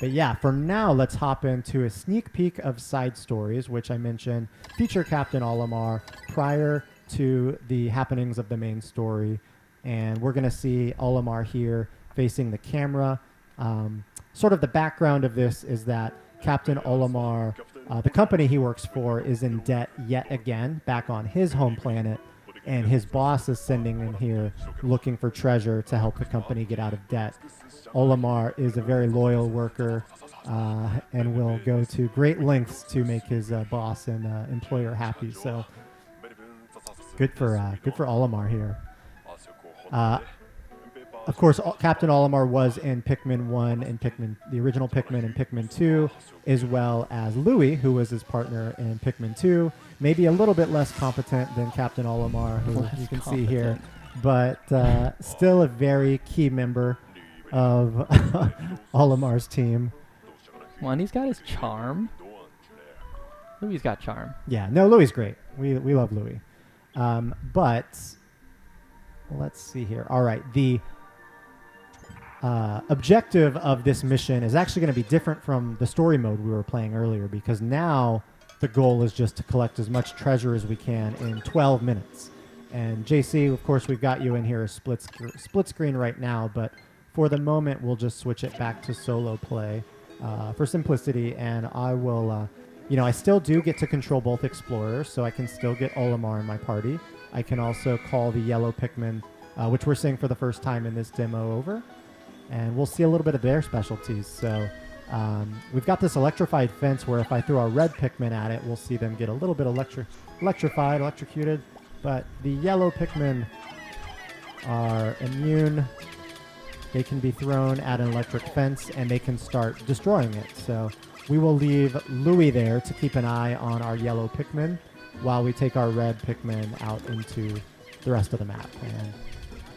But yeah, for now, let's hop into a sneak peek of side stories, which I mentioned feature Captain Olimar prior to the happenings of the main story. And we're going to see Olimar here facing the camera. Sort of the background of this is that Captain Olimar, the company he works for, is in debt yet again back on his home planet. And his boss is sending him here looking for treasure to help the company get out of debt. Olimar is a very loyal worker and will go to great lengths to make his boss and employer happy. So good for Olimar here. Of course, Captain Olimar was in Pikmin 1 and the original Pikmin and Pikmin 2, as well as Louis, who was his partner in Pikmin 2. Maybe a little bit less competent than Captain Olimar, who you can see here, but still a very key member of Olimar's team. Well, and he's got his charm. Louis got charm. Yeah, no, Louis great. We love Louis. But let's see here. All right, the objective of this mission is actually going to be different from the story mode we were playing earlier, because now the goal is just to collect as much treasure as we can in 12 minutes. And JC, of course, we've got you in here a split screen right now, but for the moment, we'll just switch it back to solo play for simplicity, and I will, I still do get to control both explorers, so I can still get Olimar in my party. I can also call the yellow Pikmin, which we're seeing for the first time in this demo, over, and we'll see a little bit of their specialties. So we've got this electrified fence where if I throw a red Pikmin at it, we'll see them get a little bit electrocuted, but the yellow Pikmin are immune. They can be thrown at an electric fence and they can start destroying it. So we will leave Louis there to keep an eye on our yellow Pikmin while we take our red Pikmin out into the rest of the map. And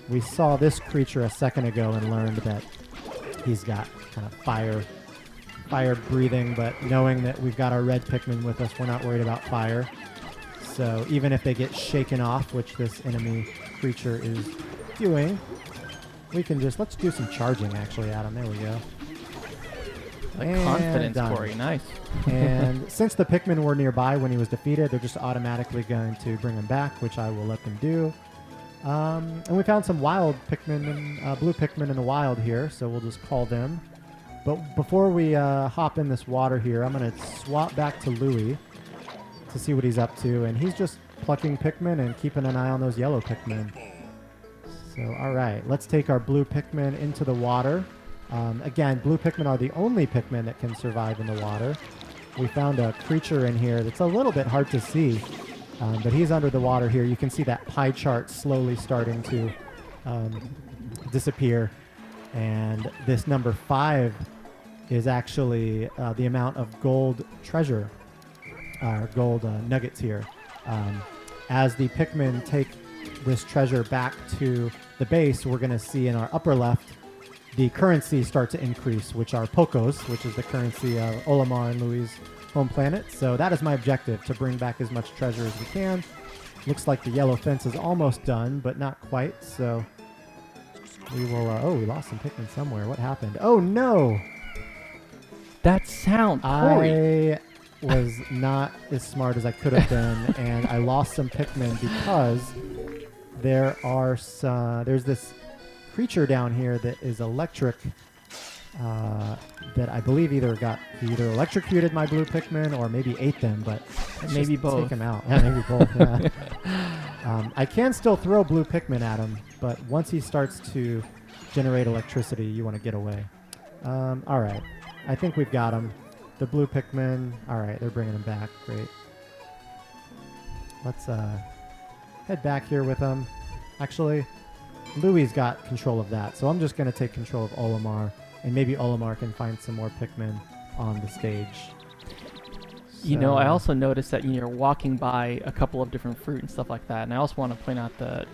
we saw this creature a second ago and learned that he's got kind of fire breathing, but knowing that we've got our red Pikmin with us, we're not worried about fire. So even if they get shaken off, which this enemy creature is doing, we can let's do some charging actually, Adam. There we go. Confidence, Corey. Nice. And since the Pikmin were nearby when he was defeated, they're just automatically going to bring him back, which I will let them do. And we found some wild Pikmin, and blue Pikmin in the wild here, so we'll just call them. But before we hop in this water here, I'm going to swap back to Louis to see what he's up to. And he's just plucking Pikmin and keeping an eye on those yellow Pikmin. So, all right, let's take our blue Pikmin into the water. Again, blue Pikmin are the only Pikmin that can survive in the water. We found a creature in here that's a little bit hard to see, but he's under the water here. You can see that pie chart slowly starting to disappear. And this number 5 is actually the amount of gold treasure, gold nuggets here. As the Pikmin take this treasure back to the base, we're going to see in our upper left the currency start to increase, which are Pocos, which is the currency of Olimar and Louis' home planet. So that is my objective, to bring back as much treasure as we can. Looks like the yellow fence is almost done, but not quite. So we will... we lost some Pikmin somewhere. What happened? Oh, no! That sound, Corey. I was not as smart as I could have been, and I lost some Pikmin because there's this creature down here that is electric that I believe either electrocuted my blue Pikmin or maybe ate them, but maybe both. Take them out. Yeah, maybe both. Yeah. I can still throw blue Pikmin at him, but once he starts to generate electricity, you want to get away. All right. I think we've got him. The blue Pikmin. All right, they're bringing him back. Great. Let's head back here with him. Actually, Louis got control of that, so I'm just going to take control of Olimar, and maybe Olimar can find some more Pikmin on the stage. You know, I also noticed that you're walking by a couple of different fruit and stuff like that, and I also want to point out the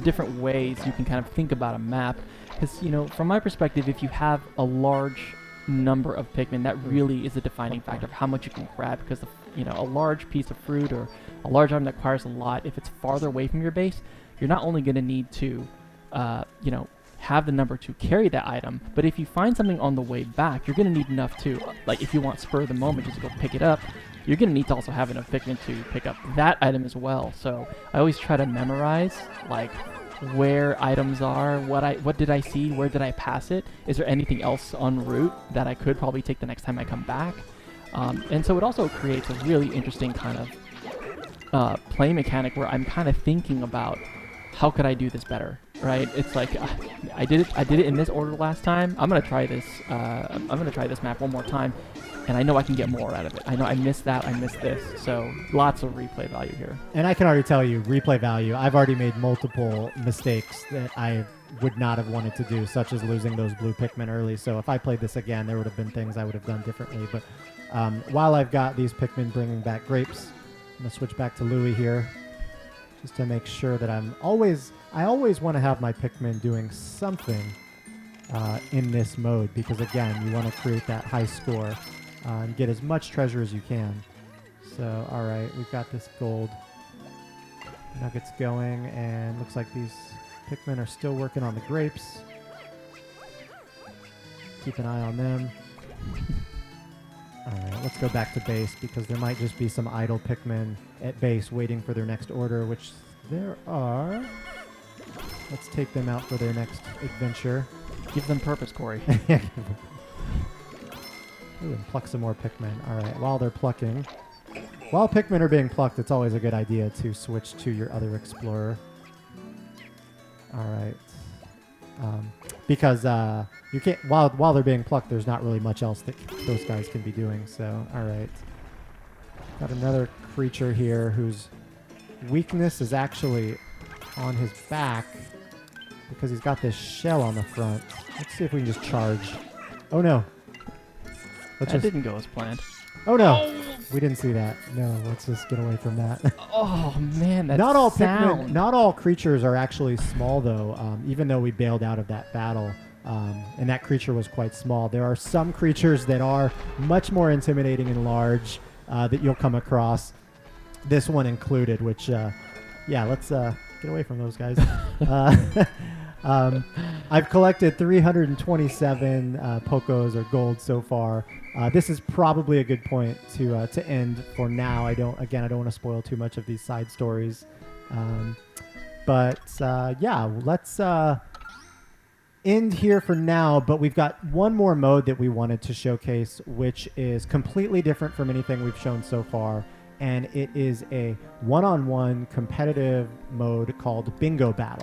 different ways you can kind of think about a map, because from my perspective, if you have a large number of Pikmin, that really is a defining factor of how much you can grab, because a large piece of fruit or a large item that requires a lot, if it's farther away from your base, you're not only going to need to have the number to carry that item. But if you find something on the way back, you're going to need enough to, like if you want spur of the moment just to go pick it up, you're going to need to also have enough Pikmin to pick up that item as well. So I always try to memorize like where items are, what did I see, where did I pass it, is there anything else en route that I could probably take the next time I come back. And so it also creates a really interesting kind of play mechanic where I'm kind of thinking about how could I do this better, right? It's like I did it in this order last time. I'm gonna try this. I'm gonna try this map one more time, and I know I can get more out of it. I know I missed that. I missed this. So lots of replay value here. And I can already tell you, replay value. I've already made multiple mistakes that I would not have wanted to do, such as losing those blue Pikmin early. So if I played this again, there would have been things I would have done differently. But while I've got these Pikmin bringing back grapes, I'm gonna switch back to Louis here, just to make sure that I always want to have my Pikmin doing something in this mode, because again, you want to create that high score and get as much treasure as you can. So, all right, we've got this gold nuggets going, and looks like these Pikmin are still working on the grapes. Keep an eye on them. All right, let's go back to base, because there might just be some idle Pikmin at base waiting for their next order, which there are. Let's take them out for their next adventure. Give them purpose, Corey. Ooh, and pluck some more Pikmin. All right, while Pikmin are being plucked, it's always a good idea to switch to your other explorer. All right. Because you can't, while they're being plucked, there's not really much else that those guys can be doing. So, all right. Got another creature here whose weakness is actually on his back because he's got this shell on the front. Let's see if we can just charge. Oh no. That didn't go as planned. Oh no. We didn't see that. No, let's just get away from that. Oh man, that not all sound. Pikmin, not all creatures are actually small though. Even though we bailed out of that battle, and that creature was quite small, there are some creatures that are much more intimidating and large that you'll come across. This one included, which, yeah, let's get away from those guys. I've collected 327 Pokos or gold so far. This is probably a good point to end for now. I don't want to spoil too much of these side stories. But yeah, let's end here for now. But we've got one more mode that we wanted to showcase, which is completely different from anything we've shown so far. And it is a one-on-one competitive mode called Bingo Battle.